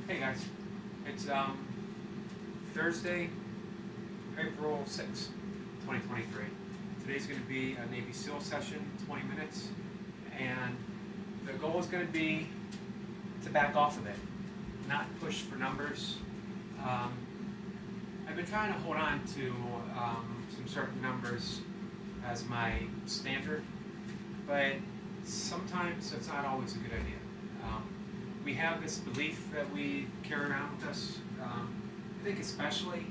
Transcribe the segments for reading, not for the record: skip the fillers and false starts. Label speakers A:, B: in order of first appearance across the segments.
A: Hey guys, it's Thursday, April 6th, 2023. Today's going to be a Navy SEAL session, 20 minutes, and the goal is going to be to back off of it, not push for numbers. I've been trying to hold on to some certain numbers as my standard, but sometimes it's not always a good idea. We have this belief that we carry around with us. I think especially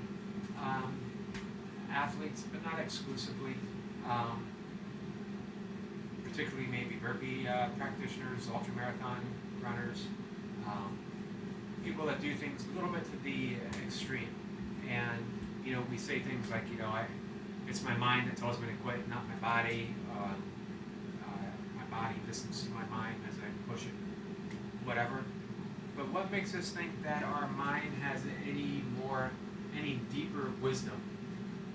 A: athletes, but not exclusively. Particularly maybe burpee practitioners, ultramarathon runners, people that do things a little bit to the extreme. And we say things like, it's my mind that tells me to quit, not my body. My body listens to my mind as I push it. Whatever. But what makes us think that our mind has any deeper wisdom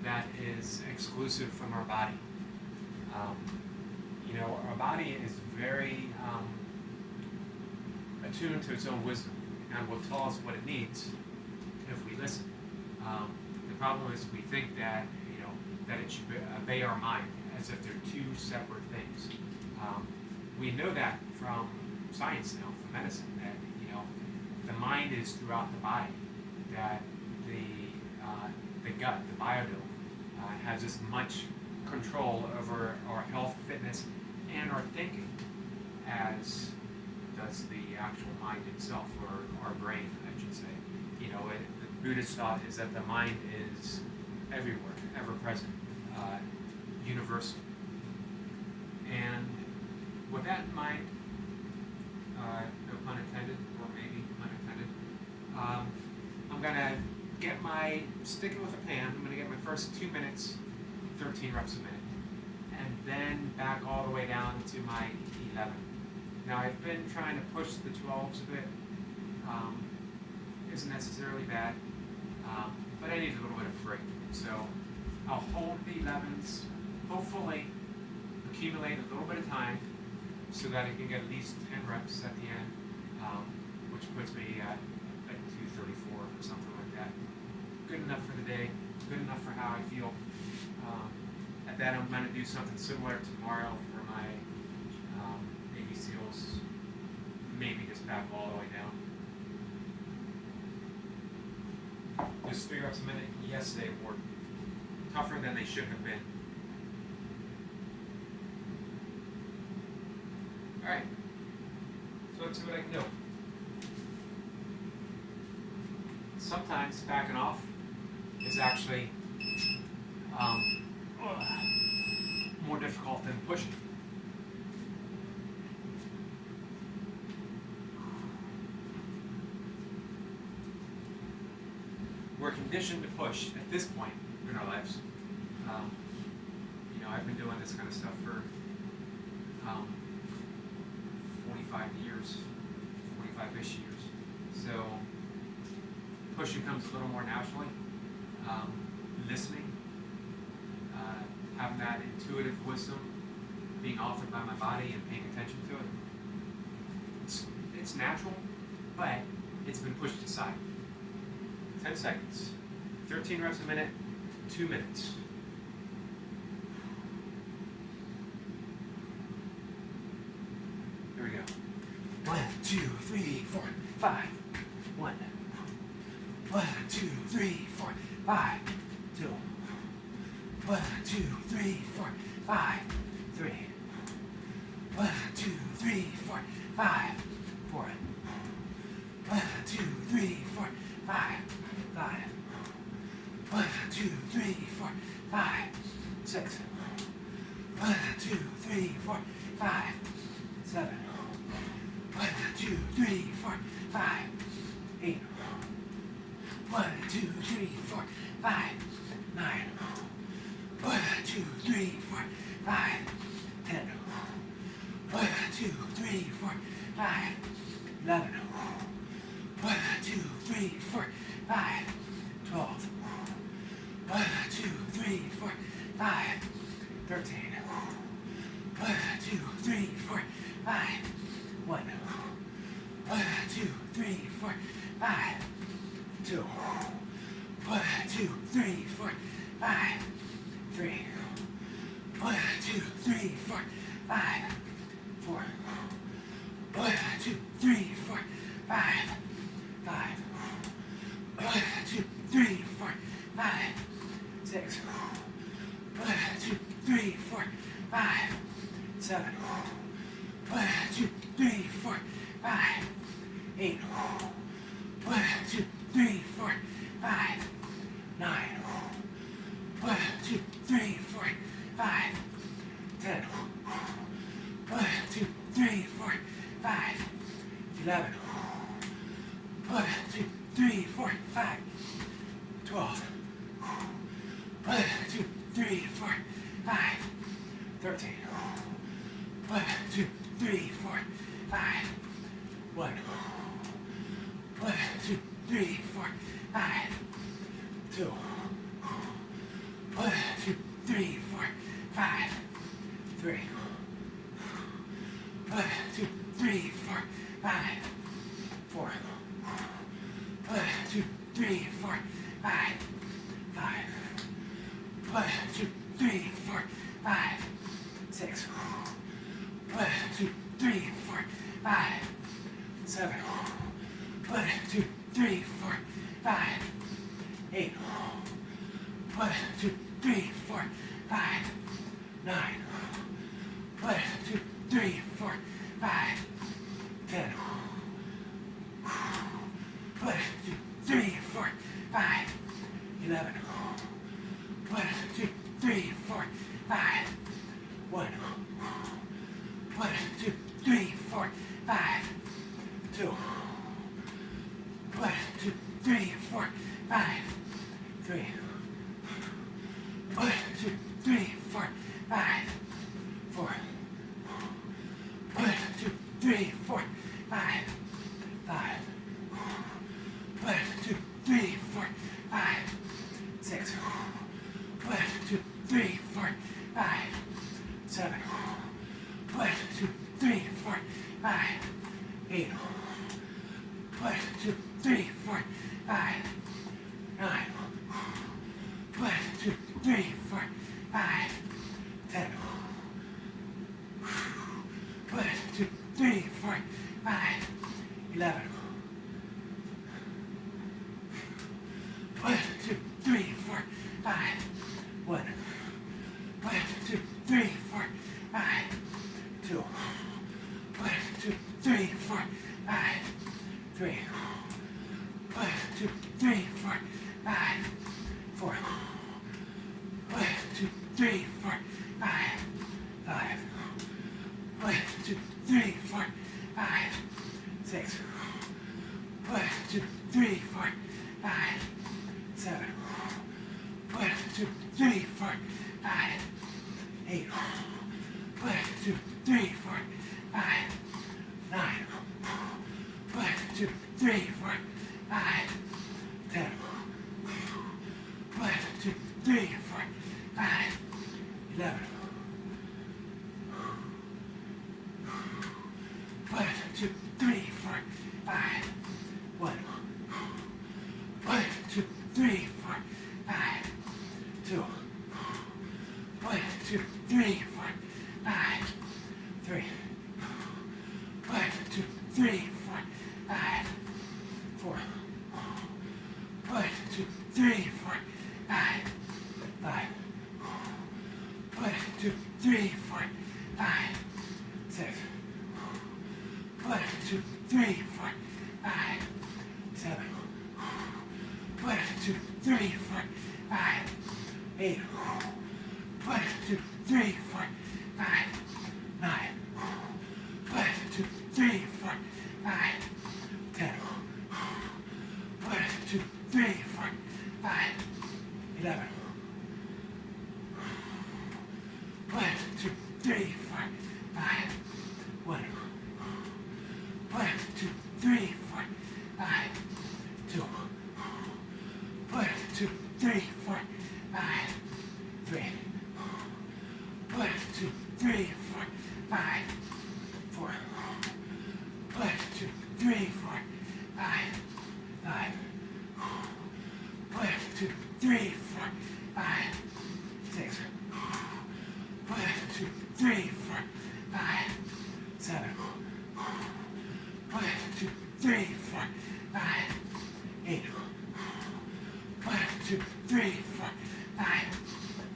A: that is exclusive from our body? Our body is very attuned to its own wisdom and will tell us what it needs if we listen. The problem is we think that that it should obey our mind as if they're two separate things. We know that from science now, from medicine, that the mind is throughout the body, that the gut, the biodome, has as much control over our health, fitness, and our thinking as does the actual mind itself, or our brain, I should say. The Buddhist thought is that the mind is everywhere, ever present, universal. And with that in mind, no pun intended, or maybe pun intended, I'm going to sticking with a pan, I'm going to get my first 2 minutes, 13 reps a minute, and then back all the way down to my 11. Now I've been trying to push the 12s a bit, isn't necessarily bad, but I need a little bit of break. So I'll hold the 11s, hopefully accumulate a little bit of time so that I can get at least 10 reps at the end, which puts me at like 234 or something like that. Good enough for the day, good enough for how I feel. At that, I'm going to do something similar tomorrow for my Navy SEALs, maybe just back all the way down. Just 3 reps a minute. Yes, they were tougher than they should have been. Alright, so let's see what I can do. Sometimes backing off is actually more difficult than pushing. We're conditioned to push at this point in our lives. I've been doing this kind of stuff for 45 years, 45-ish years. So pushing comes a little more naturally. Listening, having that intuitive wisdom being offered by my body and paying attention to it. It's natural, but it's been pushed aside. 10 seconds, 13 reps a minute, 2 minutes. Here we go. 1, 2, 3, 4, 5. 1. 1, 2, 3, 4, 5. 2. 1, 2, 3, 4, 5. 3. 1, 2, 3, 4, 5. 4. 1, 2, 3, 4, 5. 5. 1, 2, 3, 4, 5. 6. 1, 2, 3, 4, 5. 7. 1, 2, 3, 4, 5. 8. 1, 2, 3, 4, 5. 9. 1, 2, 3, 4, 5. 10. 1, 2, 3, 4, 5. 11. 1, 2, 3, 4, 5. 12. 1, 2, 3, 4, 5. 13. 1, 2, 3, 4, 5. 1. 1, 2, 3,
B: 3, 4, 5. 2. 1, 2, 3, 4, 5. 3. 1, 2, 3, 4, 5. 4. 1, 2, 3, 4, 5. 5. 1, 2, 3, 4, 5. 6. 1, 2, 3, 4, 5. 7. 1, 2, 3, 4, 5. 8. 1, 2, 3, 4, 5. 9. 1, 2, 3, 4, 5. 10. 1, 2, 3, 4, 5. 11. 1, 2, 3, 4, 5. 12. 1, 2, 3, 4, 5. 13. 1, 2, 3, 4, 5. 1. 1, 2, 3, 4, 5. 2. 1, 2, 3, 4, 5. 3. 1, 2, 3, 4, 5. 4. 1, 2, 3, 4, 5. 5. 1, 2, 3, 4, 5. 6. 1, 2, 3, 4, 5. 7. 1, 2, 3, 4, 5. 8. 1, 2, 3, 4, 5. 9. 1, 2, 3, 4, 5. 10. 1, 2, 3, 4, 5. 11. 1, 2, 3, 4, 5. 1. 1, 2, 3, 4, 5. 2. 1, 2, 3, 4, 5. 3. 1, 2, 3, 4, 5. 4. 1, 2, 3, 4, 5. 5. 1, 2, 3, 4, 5. 6. 1, 2, 3, 4, 5. 7. 1, 2, 3, 4, 5. 8. 1, 2, 3, 4, 5. 9. 1, 2, 3, 4, 5. 10. 1, 2, 3, 4, 5. 11. 1, 2, 3, 4, 5. 1. 1, 2, 3, 4, 5. 2. 1, 2, 3, 4, 5. 3. 1, 2, 3, 4, 5. 4. 1, 2, 3, 4, 5. 5. 1, 2, 3, 4, 5. 6. 1, 2, 3, 4, 5. 7. 1, 2, 3, 4, 5. 8. 1, 2, 3, 4, 5. 9. 1, 2, 3, 4, 5. 10. 1, 2, 3, 4, 5. 11. 1, 2, 3, 4, 5. 1. 1, 2, 3, 4, 5. 2. 1, 2, 3, 4, 5. 3. 1, 2, 3, 4, 5. 4. 1, 2, 3, 4, 5. 5. 1, 2, 3, 4, 5. 6. 1, 2, 3, 4, 5. 7. 1, 2, 3, 4, 5. 8. 1, 2, 3, 4, 5. 9. 1, 2, 3, 4, 5. 10. 1, 2, 3, 4, 5. 11. 1, 2, 3, 4, 5. 1. 1, 2, 3, 4, 5. 2. 1, 2, 3, 4, 5. 3. 1, 2, 3, 4, 5. 4. 1, 2, 3, 4, five, five. 1, 2, 3, 4, 5, 6. 1, 2, 3, 4, 5, 7. 1, 2, 3, 4, 5, 8. 1, 2, 3, 4, 5,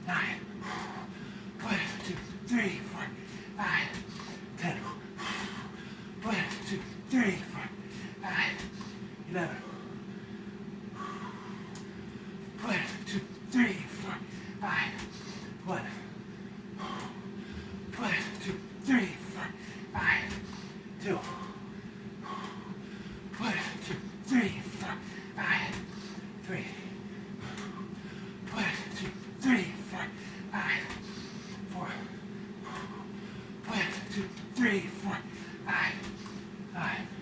B: 9. 1, 2, 3, 4, 5, 10. 1, 2, 3, 4, 5, 11. 1, 2, 3, 4, 5. 1. 1, 2, 3, 4, 5. 2. 1, 2, 3, 4, 5. 3. 1, 2, 3, 4, 5. 4. 1, 2, 3, 4, 5. 5.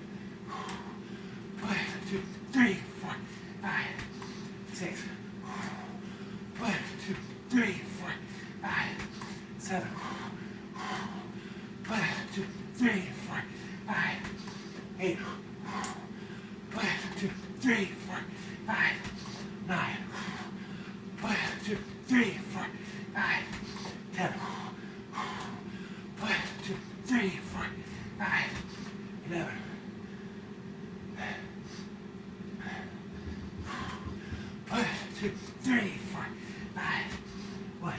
B: 1, 2, 3, 4, 5. 6. 1, 2, 3, 4, 5. 7. 1, 2, 3, 4, 5. 8. 1, 2, 3, 4, 5. 9. 1, 2, 3, 4, 5. 10. 1, 2, 3, 4, 5. 11. 1, 2, 3, 4, 5. 1.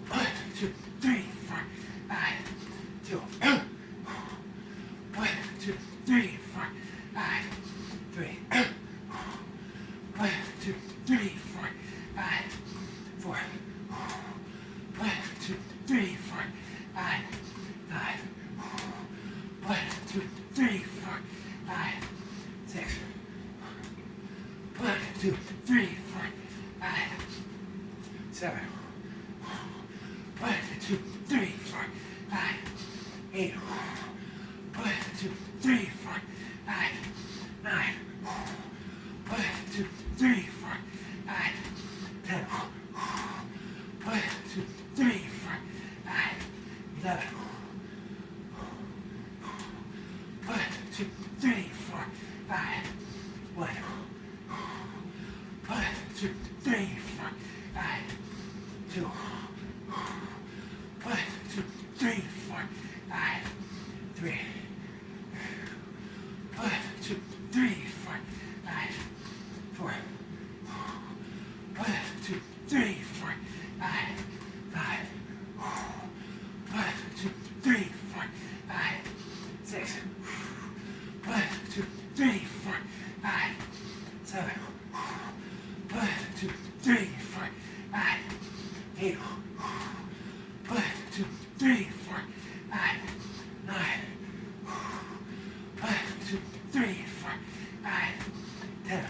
B: 1, 2, 3, 4, 5. 2. 1, 2, 3, 4, 5. 3. 1, 2, 3, 4, 5. 4. 1, 2, 3, 4, 5. 5. 1, 2, 3, 4, 5. 6. 1, 2, 3, 4, 5. 7. 1, 2, 3, 4, 5. 8. 1, 2, 3, 4, 5. 9. 1, 2, 3, 4, 5. 10. 1, 2, 3, 4, 5. 11. 1, 2, 3, 4, 5. 1. 1, 2, 3, 4, 5. 2. 1, 2, 3, 4, 5. 3. 1, 2, 3, 4, 5. 4. 1, 2, 3, 4, 5. 5. 1, 2, 3, 4, 5. 6. 1, 2, 3, 4, 5. 7. 1, 2, 3, 4, 5. 8. 1, 2, 3, 4, 5. 9. 1, 2, 3, 4, 5. 10.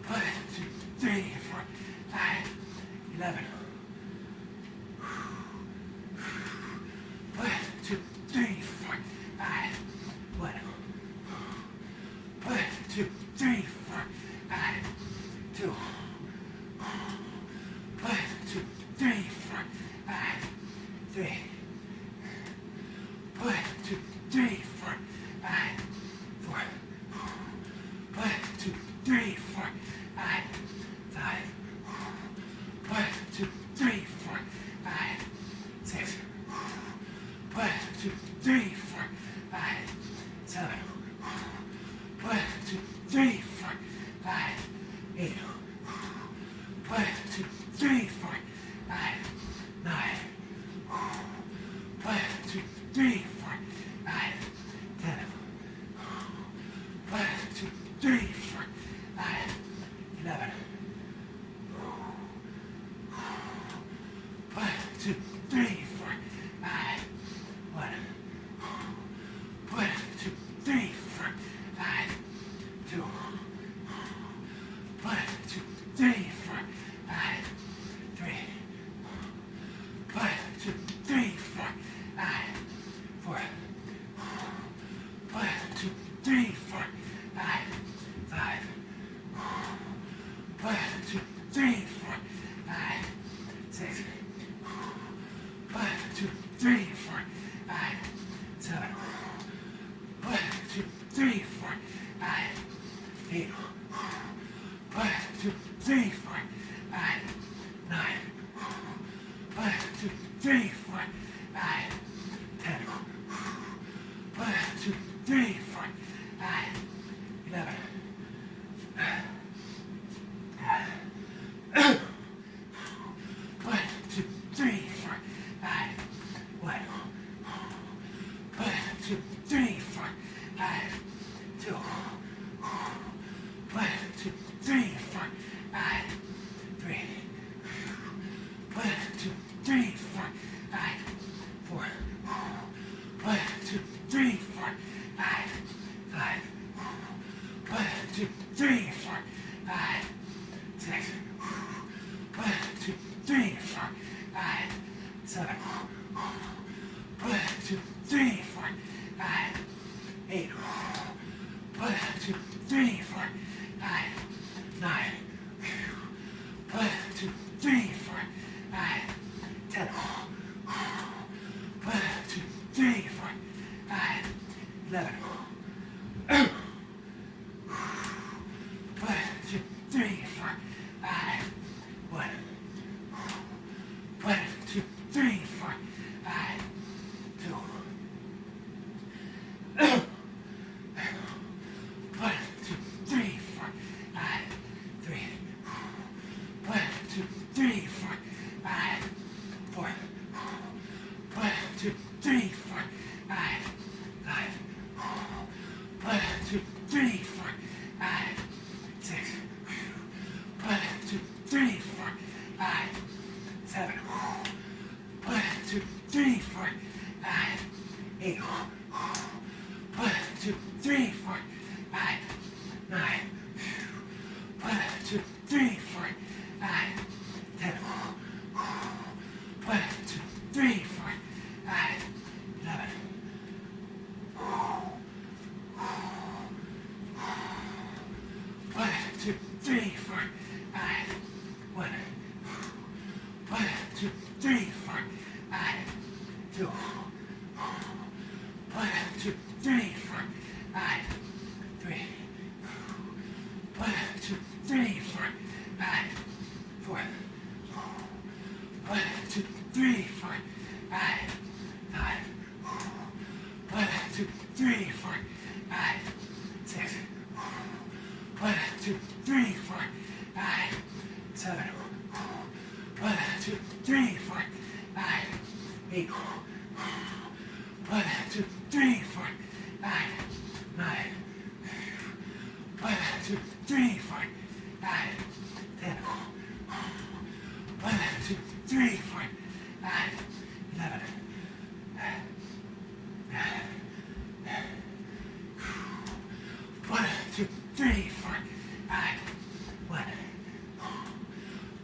B: 1, 2, 3, 4, 5. 11. 1, 2, 3, 4, 5. 1. 1, 2, 3, 4, 5. 2. 1, 2, 3, 4, 5. 3. 1, 2, 3, 4, 5. 4. 1, 2, 3, 4, 5. 5. 1, 2, 3, 4, 5. 6. 1, 2, 3, 4, 5. 7. 1, 2, 3, 4, 5. 8. 1, 2, 3, 4, 5. 9. 1, 2, 3, 4, 5. 10. 1, 2, 3, 4, 5. 11. 1, 2, 3, 4, 5. 1. 1, 2, 3, 4, 5. 2. 1, 2, 3, 4, 5. 3. 1, 2, 3, 4, 5. 4. 1, 2, 3, 4, 5. 5. 1, 2, 3, 4, 5. 6. 1, 2, 3, 4, 5. 7. 1, 2, 3, 4, 5, 8. 1, 2, 3, 4, 5, 9. 1, 2, 3, 4, 5, 10. 1, 2, 3, 4, 5, 11. 1, 2, 3, 4, 5, 1. 1, 2, 3, 4, 5, 2. 1, 2, 3, 4, 5, 3. 1, 2, 3, 4, 5, 4. 1, 2, 3, 4, 5, 5. 1, 2, 3, 4, 5, 6. 1, 2, 3, 4, 5, 7. 1, 2, 3, 4, 5, 8. 1, 2, 3, 4, 5, 9. 1, 2, 3, 4, 5, 10. 1, 2, 3, 4, 5, 11. 1, 2, 3, 4, 5, 1. 1, 2, 3, 4, 5, 2. 1, 2, 3, 4, 5, 3. 1, 2, 3, 4, 5, 4. 1, 2, 3, 4, 5, 5. 1, 2, 3, 4, 5, 6. 1, 2, 3, 4, 5, 7. 1, 2, 3, 4, 5, 8. 1, 2, 3, 4, 5, 9. 1, 2, 3, 4, 5, 10. 1, 2, 3, 4, 5, 11. 1, 2, 3, 4, 5, 1. 1, 2, 3, 4, 5, 2. 1, 2, 3, 4, 5, 3. 1, 2, 3, 4, 5, 4. 1, 2, 3, 4, 5, 5. 1, 2, 3, 4, 5, 6. 1, 2, 3, 4, 5, 7. 1, 2, 3, 4, 5, 8. 1, 2, 3, 4, 5, 9. 1, 2, 3, 4, 5, 10. 1, 2, 3, 4, 5, 11. 1, 2, 3, 4, 5, 1.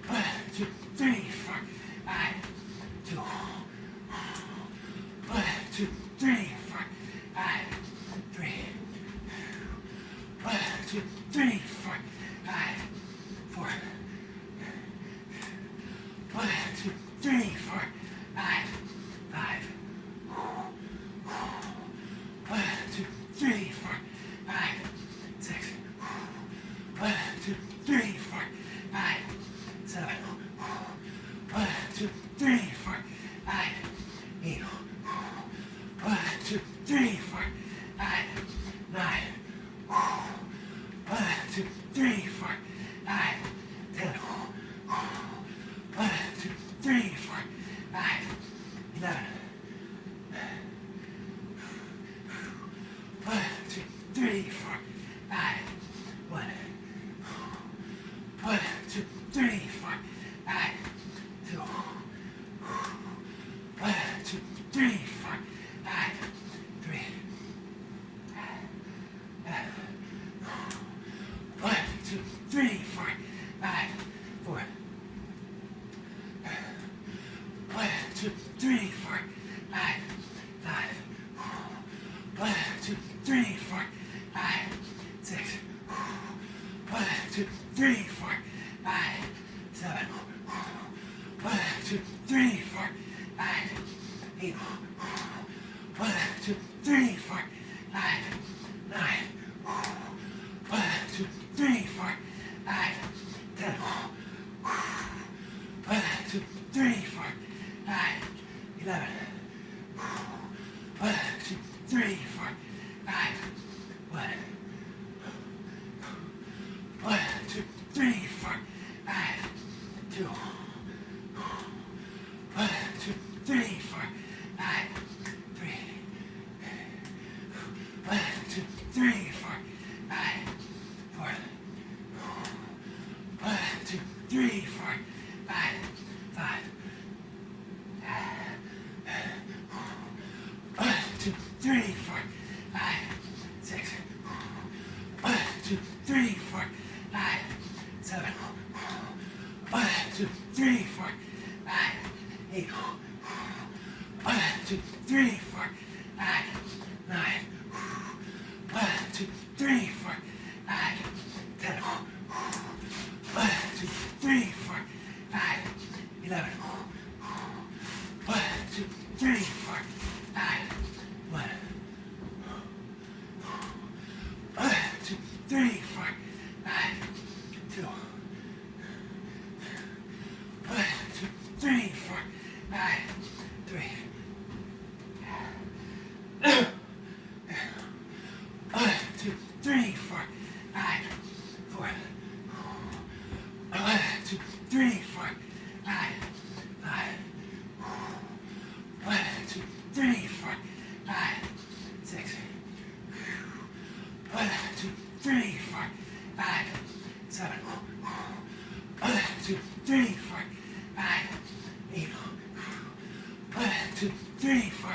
B: 1, 2, 3, 4, 5, 2. 1, 2, 3, 4, 5, 3. 1, 2, 3, 4, 5, 4. 1, 2, 3, 4, 5, 5. 1, 2, 3, 4, 5, 6. 1, 2, 3, 4, 5, 7. 1, 2, 3, 4, 5, 8. 1, 2, 3, 4, 5, 9. 1, 2, 3, 4, 5, 10. 1, 2, 3, 4, 5, 11. 1, 2, 3, 4, 5, 1. 1, 2, 3, 4, 5, 2. 1, 2, 3, 4, 5, 3. 1, 2, 3, 4, 5, 4. 1, 2, 3, 4, 5, 5. 1, 2, 3, 4, 5, 6. 1, 2, 3, 4, 5, 7. 1, 2, 3, 4, 5, 8. 1, 2, 3, 4, 5, 9. 3, 4, 5. 1, 2, 3, 4, 5. 2, 1, 2, 3, 4, 5. 3, 1, 2, 3, 4, 5. 4, 1, 2, 3, 4, 5. 5. 1, 2, 3, 4, 5. 6. 1, 2, 3, 4, 5. 7. 1, 2, 3, 4, 5. 8. 1, 2, 3, 4, 5. 9. 1, 2, 3, 4, 5. 10. 1, 2, 3, 4, 5. 11. 1, 2, 3, 4, 5. 1. 1, 2, 3, 4, 5. 2. 1, 2, 3, 4, 5. 3. 1, 2, 3, 4, 5. 4. 1, 2, 3, 4, 5. 5. 1, 2, 3, 4, 5. 6. 1, 2, 3, 4, 5. 7. 1, 2, 3, 4, 5. 8. 1, 2, 3, 4,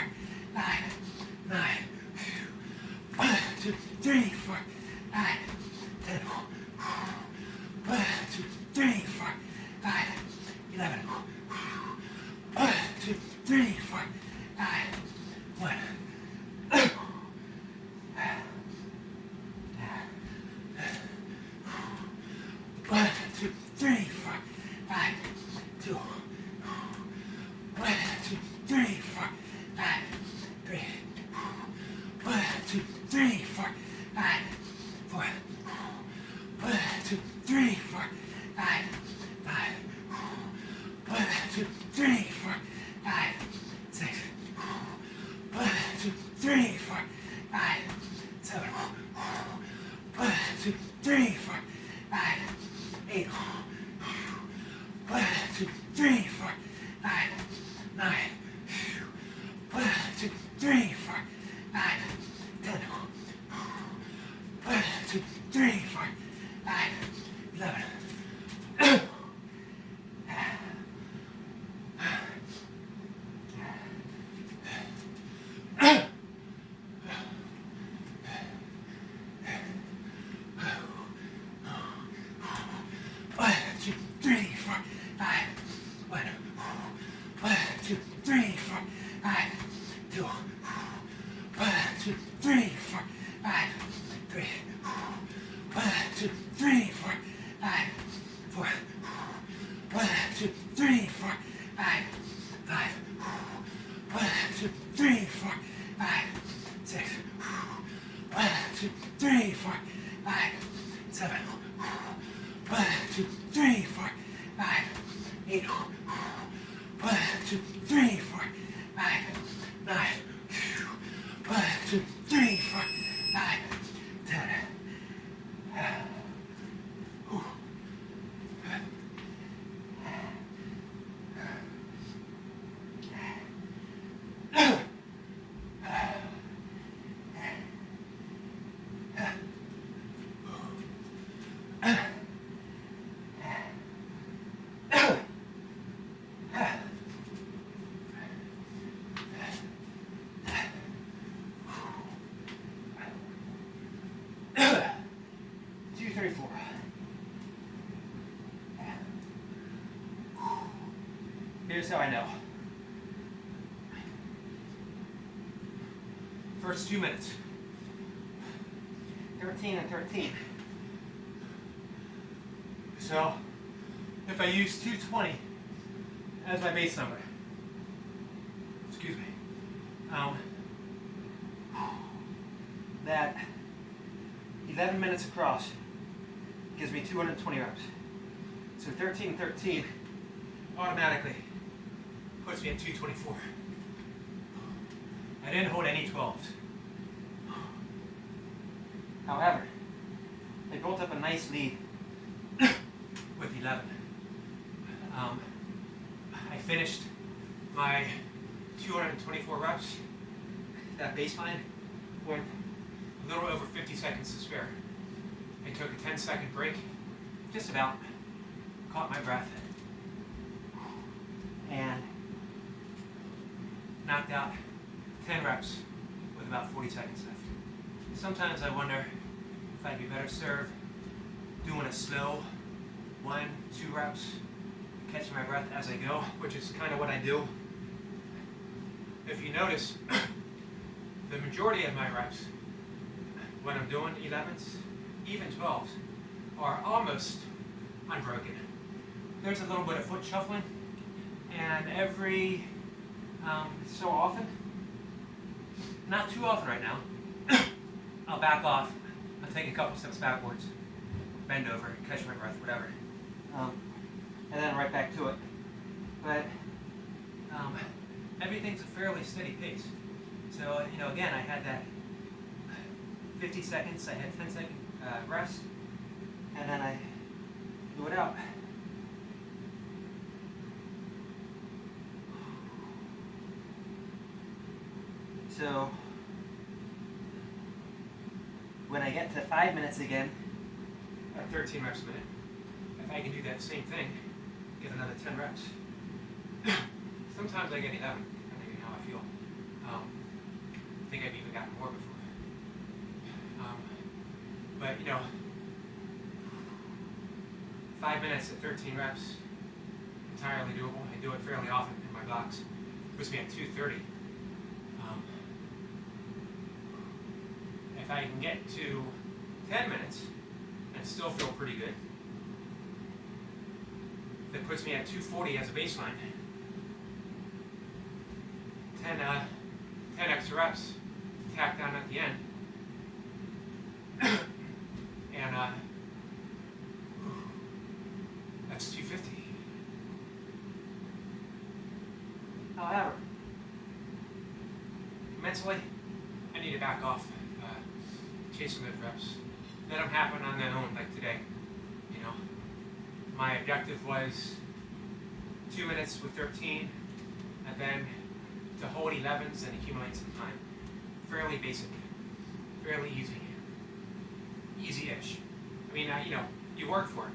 B: 5. 9. 1, 2, 3, 4, 5. 10. 1, 2, 3, 4, 5. 11. 1, 2, 3, 4, 5. 1. 1, 2, 3, 4, 5. 2. 1, 2, 3, 4, 5. 3. 1, 2, 3, 4, 5. 4. 1, 2, 3, 4, 5. 5. 1, 2, 3, 4, 5. 6. 1, 2, 3, 4, 5. 7. 1, 2, 3, 4, 5. 8. 1, 2, 3, 4, 5. 9. 1, 2, 3, 4, 5. 10. 1, 2, 3, 4, 5. 11. 1, 2, 3, 4, 5. 1. 1, 2, 3, 4, 5. 2. 1, 2, 3, 4, 5. 3. 1, 2, 3, 4, 5. 4. 1, 2, 3, 4, 5. 5. 1, 2, 3, 4, 5. 6. 1, 2, 3, 4, 5. 7. 1, 2, 3, 4, 5. 8. 1, 2, 3, 4, 5. 9. 1, 2, 3, 4, 5. 10. Here's how I know. First 2 minutes. 13 and 13. So, if I use 220 as my base number, excuse me, that 11 minutes across gives me 220 reps. So 13 and 13 automatically puts me at 224. I didn't hold any 12s. However, I built up a nice lead with 11. I finished my 224 reps, that baseline, with a little over 50 seconds to spare. I took a 10-second break, just about, caught my breath, and knocked out 10 reps with about 40 seconds left. Sometimes I wonder if I'd be better served doing a slow 1-2 reps, catching my breath as I go, which is kind of what I do. If you notice, the majority of my reps, when I'm doing 11s, even 12s, are almost unbroken. There's a little bit of foot shuffling, and every so often, not too often right now, I'll back off, I'll take a couple steps backwards, bend over, catch my breath, whatever. And then right back to it. But everything's a fairly steady pace. So, again, I had that 50 seconds, I had 10-second rest, and then I blew it out. So, when I get to 5 minutes again, at 13 reps a minute, if I can do that same thing, get another 10 reps. Sometimes I get 11, depending on how I feel. I think I've even gotten more before. But 5 minutes at 13 reps, entirely doable. I do it fairly often in my blocks. It puts me at 230. If I can get to 10 minutes and still feel pretty good, that puts me at 240 as a baseline. 10 extra reps to tack down at the end. And that's 250. However, mentally, I need to back off chasing those reps. Let them happen on their own, like today. My objective was 2 minutes with 13, and then to hold 11s and accumulate some time. Fairly basic, fairly easy, easy-ish. I mean, you work for it.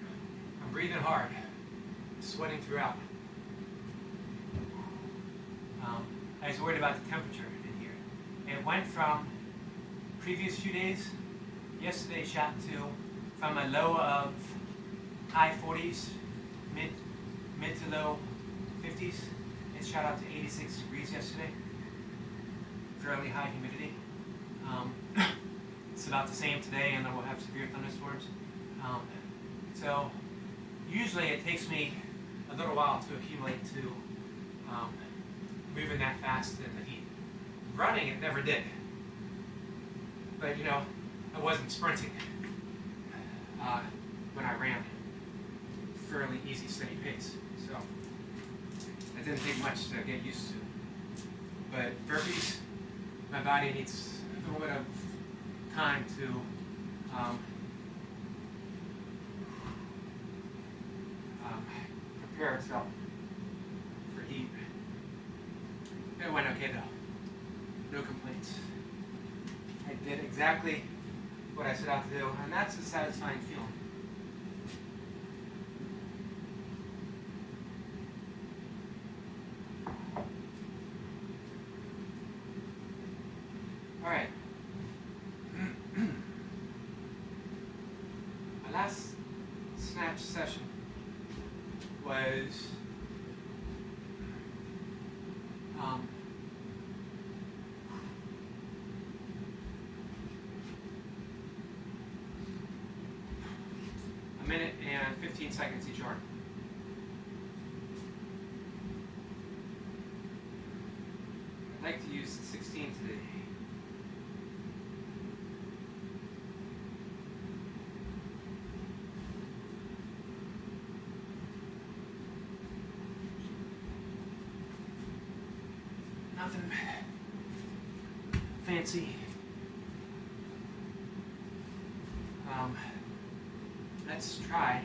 B: I'm breathing hard, sweating throughout. I was worried about the temperature in here. It went from previous few days. Yesterday shot to from a low of high 40s, mid to low 50s. It shot up to 86 degrees yesterday. Fairly high humidity. It's about the same today, and then we'll have severe thunderstorms. So usually it takes me a little while to accumulate to moving that fast in the heat. Running, it never did. But I wasn't sprinting when I ran. Fairly easy, steady pace. So it didn't take much to get used to. But burpees, my body needs a little bit of time to prepare itself for heat. It went okay though. No complaints. I did exactly what I set out to do, and that's a satisfying feeling. All right. My last snatch session was a minute and 15 seconds each arm. I'd like to use 16 today. Nothing fancy.
A: Let's try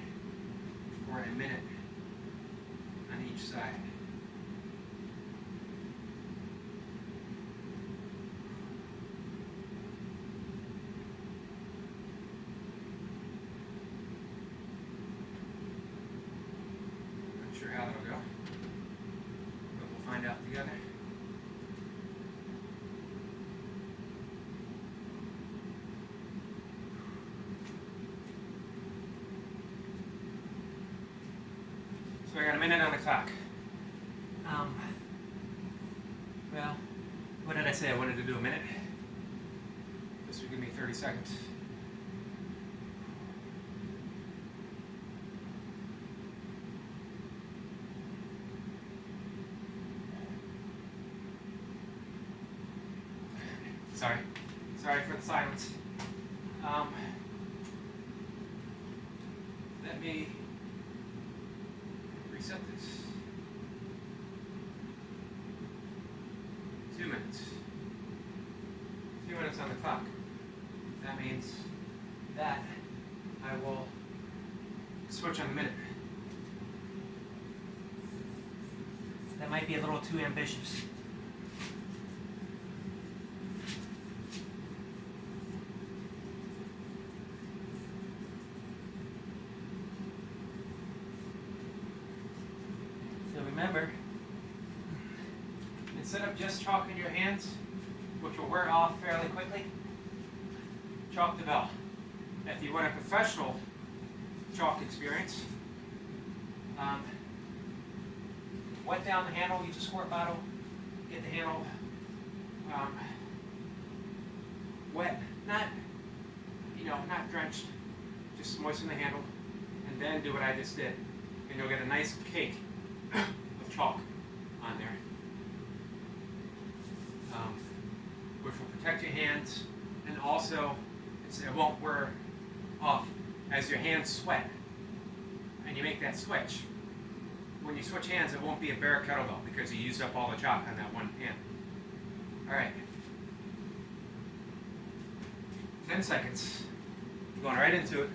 A: for a minute on each side. Not sure how that'll go, but we'll find out together. So I got a minute on the clock. Well, what did I say? I wanted to do a minute. This would give me 30 seconds. Sorry for the silence. Let me reset this. 2 minutes. 2 minutes on the clock. That means that I will switch on the minute. That might be a little too ambitious. So remember, instead of just chalking your hands, which will wear off fairly quickly, chalk the bell. If you want a professional chalk experience, wet down the handle, use a squirt bottle, get the handle wet, not drenched, just moisten the handle, and then do what I just did. And you'll get a nice cake of chalk on there, which will protect your hands, and also it won't wear off as your hands sweat and you make that switch. When you switch hands, it won't be a bare kettlebell because you used up all the chalk on that one hand. All right, 10 seconds, going right into it.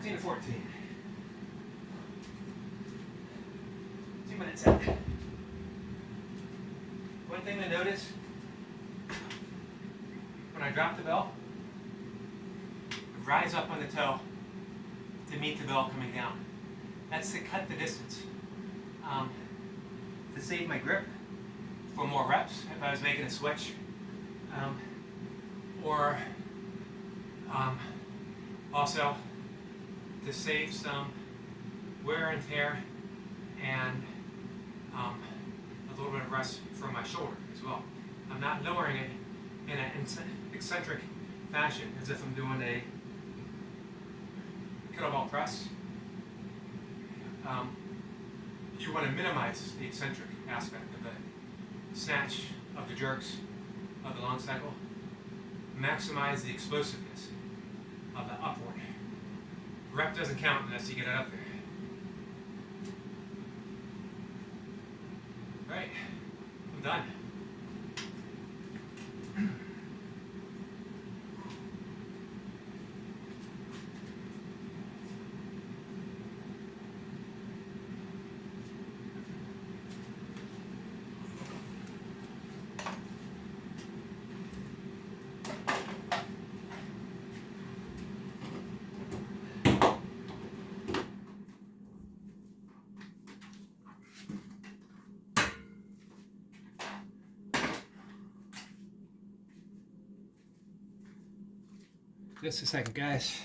A: To 14. 2 minutes in. One thing to notice, when I drop the bell, I rise up on the toe to meet the bell coming down.
B: That's to cut the distance. To save my grip for more reps if I was making a switch. Or also to save some wear and tear and a little bit of rest for my shoulder as well. I'm not lowering it in an eccentric fashion as if I'm doing a kettlebell press. You want to minimize the eccentric aspect of the snatch, of the jerks, of the long cycle. Maximize the explosiveness of the upward. Rep doesn't count unless you get it up there. Right, I'm done. Just a second, guys.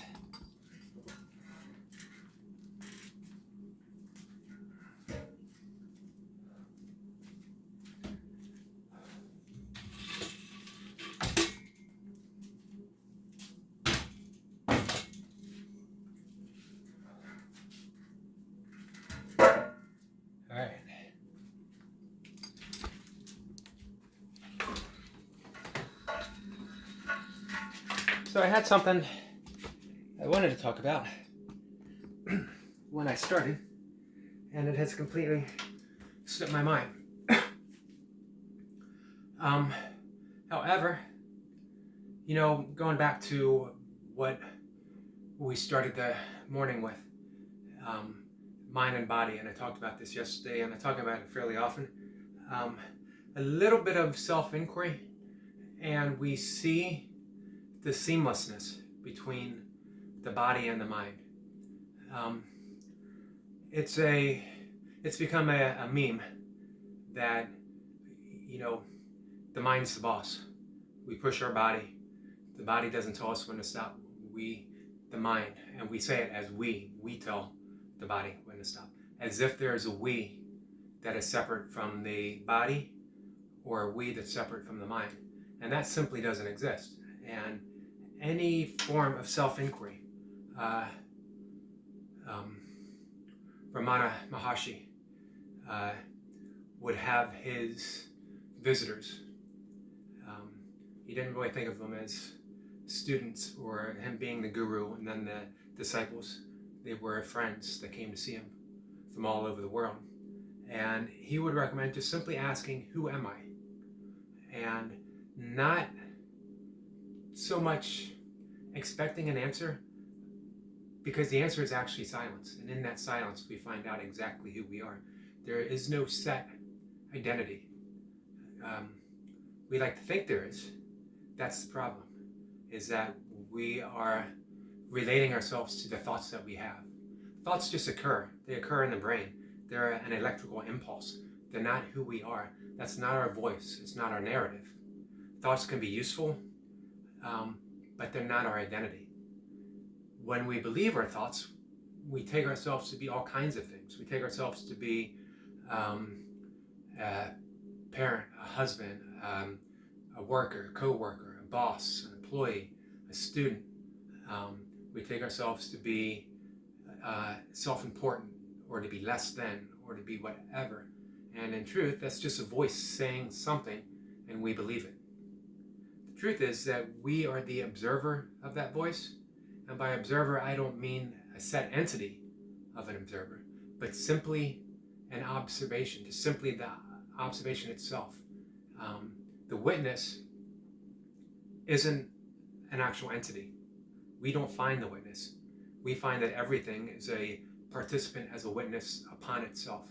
B: All right. So I had something I wanted to talk about when I started, and it has completely slipped my mind. However, you know, going back to what we started the morning with, mind and body, and I talked about this yesterday, and I talk about it fairly often, a little bit of self-inquiry, and we see the seamlessness between the body and the mind. It's become a meme that, you know, the mind's the boss. We push our body. The body doesn't tell us when to stop. We, the mind, and we say it as we tell the body when to stop. As if there's a we that is separate from the body or a we that's separate from the mind. And that simply doesn't exist. And any form of self-inquiry, Ramana Maharshi would have his visitors. He didn't really think of them as students or him being the guru and then the disciples. They were friends that came to see him from all over the world. And he would recommend just simply asking, who am I? And not so much expecting an answer, because the answer is actually silence. And in that silence, we find out exactly who we are. There is no set identity. We like to think there is. That's the problem, is that we are relating ourselves to the thoughts that we have. Thoughts just occur. They occur in the brain. They're an electrical impulse. They're not who we are. That's not our voice. It's not our narrative. Thoughts can be useful, but they're not our identity. When we believe our thoughts, we take ourselves to be all kinds of things. We take ourselves to be a parent, a husband, a worker, a co-worker, a boss, an employee, a student. We take ourselves to be self-important, or to be less than, or to be whatever. And in truth, that's just a voice saying something, and we believe it. The truth is that we are the observer of that voice. And by observer, I don't mean a set entity of an observer, but simply an observation, just simply the observation itself. The witness isn't an actual entity. We don't find the witness. We find that everything is a participant as a witness upon itself.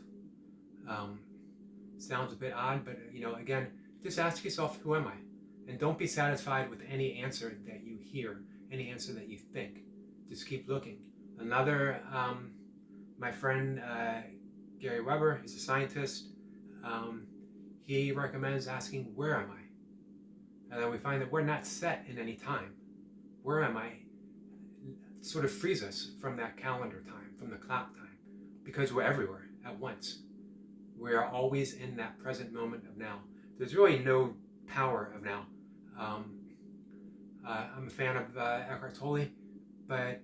B: Sounds a bit odd, but again, just ask yourself, who am I? And don't be satisfied with any answer that you hear, any answer that you think. Just keep looking. Another
A: My friend Gary Weber, he's a scientist. He recommends asking, where am I? And then we find that we're not set in any time. Where am I? Sort of frees us from that calendar time, from the clock time, because we're everywhere at once. We are always in that present moment of now. There's really no power of now. I'm a fan of Eckhart Tolle, but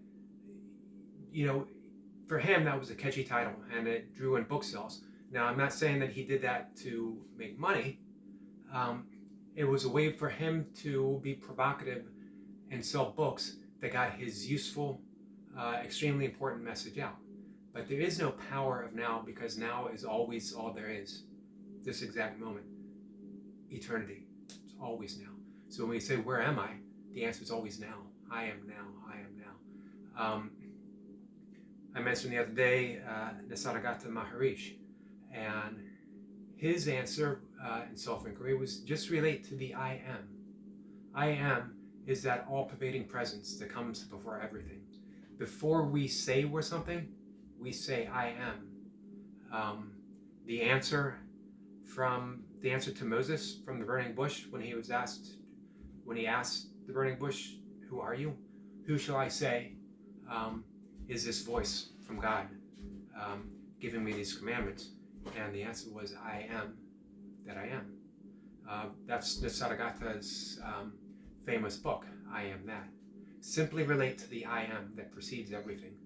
A: for him that was a catchy title and it drew in book sales. Now I'm not saying that he did that to make money. It was a way for him to be provocative and sell books that got his useful, extremely important message out. But there is no power of now, because now is always all there is. This exact moment. Eternity. It's always now. So when we say, where am I? The answer is always now. I am now. I am now. I mentioned the other day Nisargadatta Maharishi, and his answer in self-inquiry was just relate to the I am. I am is that all-pervading presence that comes before everything. Before we say we're something, we say I am. The answer to Moses from the burning bush when he asked the burning bush, who are you? Who shall I say is this voice from God giving me these commandments? And the answer was, I am that I am. That's Nisargadatta's famous book, I Am That. Simply relate to the I am that precedes everything.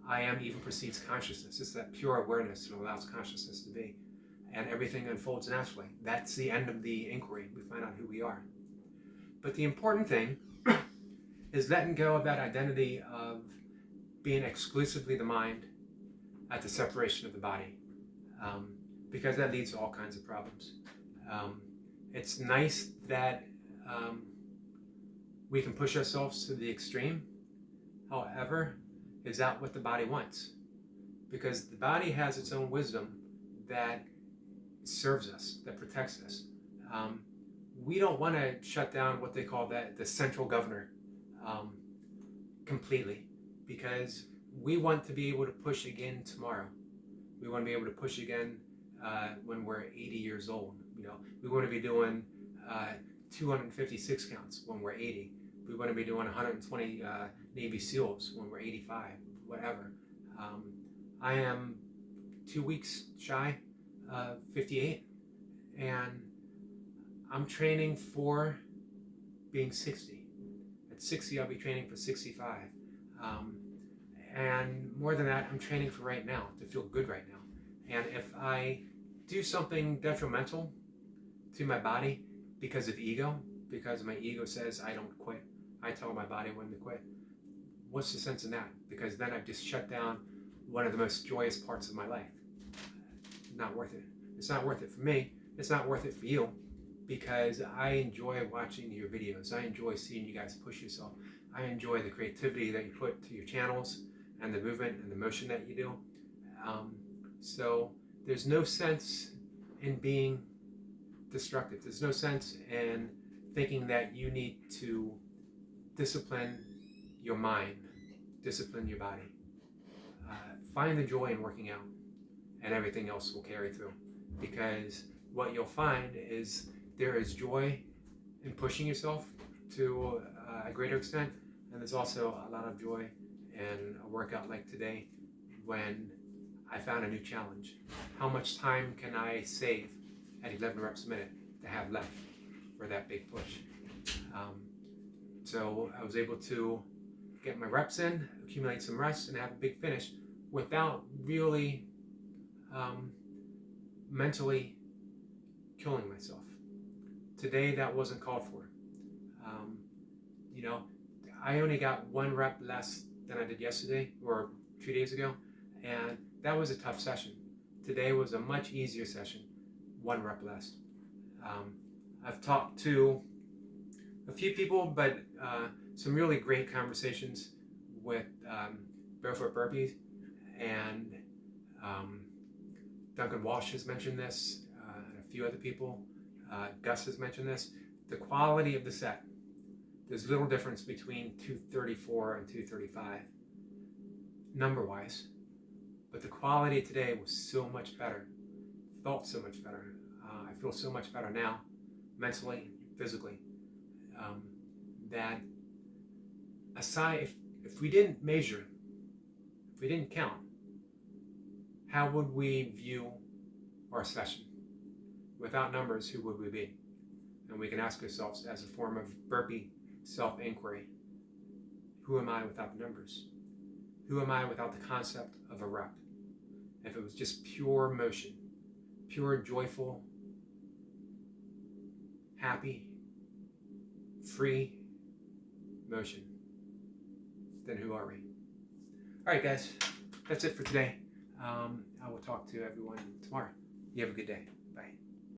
A: I am even precedes consciousness. It's that pure awareness that allows consciousness to be. And everything unfolds naturally. That's the end of the inquiry. We find out who we are. But the important thing is letting go of that identity of being exclusively the mind at the separation of the body. Because that leads to all kinds of problems. It's nice that we can push ourselves to the extreme. However, is that what the body wants? Because the body has its own wisdom that serves us, that protects us. We don't want to shut down what they call the central governor completely, because we want to be able to push again tomorrow. We want to be able to push again when we're 80 years old. We want to be doing 256 counts when we're 80. We want to be doing 120 Navy SEALs when we're 85, whatever. I am 2 weeks shy of 58, and I'm training for being 60. At 60, I'll be training for 65. And more than that, I'm training for right now, to feel good right now. And if I do something detrimental to my body because of ego, because my ego says I don't quit, I tell my body when to quit, what's the sense in that? Because then I've just shut down one of the most joyous parts of my life. Not worth it. It's not worth it for me. It's not worth it for you, because I enjoy watching your videos. I enjoy seeing you guys push yourself. I enjoy the creativity that you put to your channels and the movement and the motion that you do. So there's no sense in being destructive. There's no sense in thinking that you need to discipline your mind, discipline your body. Find the joy in working out, and everything else will carry through. Because what you'll find is there is joy in pushing yourself to a greater extent, and there's also a lot of joy in a workout like today when I found a new challenge. How much time can I save at 11 reps a minute to have left for that big push? So I was able to get my reps in, accumulate some rest, and have a big finish without really mentally killing myself. Today that wasn't called for. I only got 1 rep less than I did yesterday or 2 days ago, and that was a tough session. Today was a much easier session, 1 rep less. I've talked to a few people, but some really great conversations with Barefoot Burpees, and Duncan Walsh has mentioned this, and a few other people. Gus has mentioned this. The quality of the set. There's little difference between 234 and 235, number-wise, but the quality today was so much better, felt so much better. I feel so much better now, mentally, physically, that aside, if we didn't measure, if we didn't count, how would we view our session? Without numbers, who would we be? And we can ask ourselves as a form of burpee self-inquiry, who am I without the numbers? Who am I without the concept of a rep? If it was just pure motion, pure joyful, happy, free motion, then who are we? All right, guys, that's it for today. I will talk to everyone tomorrow. You have a good day. Bye.